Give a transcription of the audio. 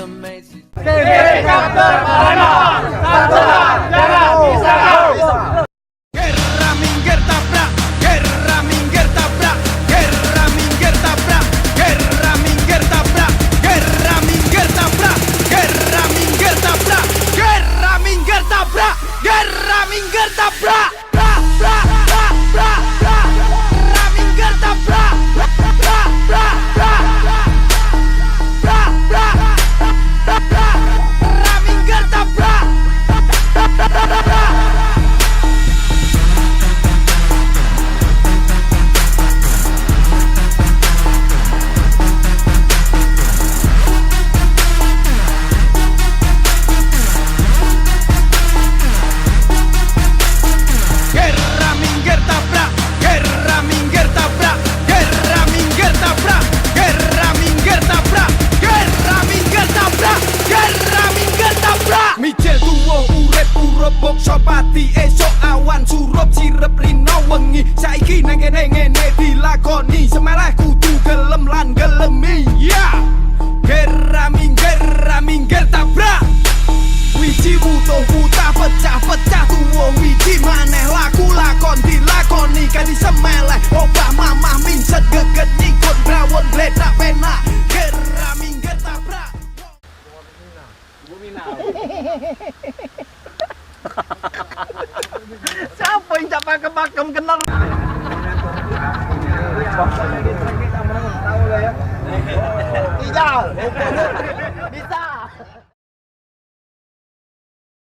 Kapten Arena, Sarjana jangan bisa. Gerra minggir tabrak, gerra minggir tabrak, gerra minggir tabrak, gerra minggir tabrak, gerra minggir tabrak, gerra minggir tabrak, gerra minggir tabrak, gerra minggir tabrak, bra bra bra bra bra, gerra minggir tabrak, bra bra bra bra, bra bra bra bra, gerra minggir tabrak, bra bra bra bra. Mijil tuwa urip urip sopati esok awan surup sirep rino wengi saiki nang kene ngene dilakoni semeleh kudu gelem lan gelemi ya gerra minggir tabrak wiji butuh buta pecah tuwa wiji maneh laku lakon dilakoni kadi semeleh obah mamah minset geget nyikut brawon bledak penak gerra minggir tabrak. Siapa yang tak pakem kenal? Hijau.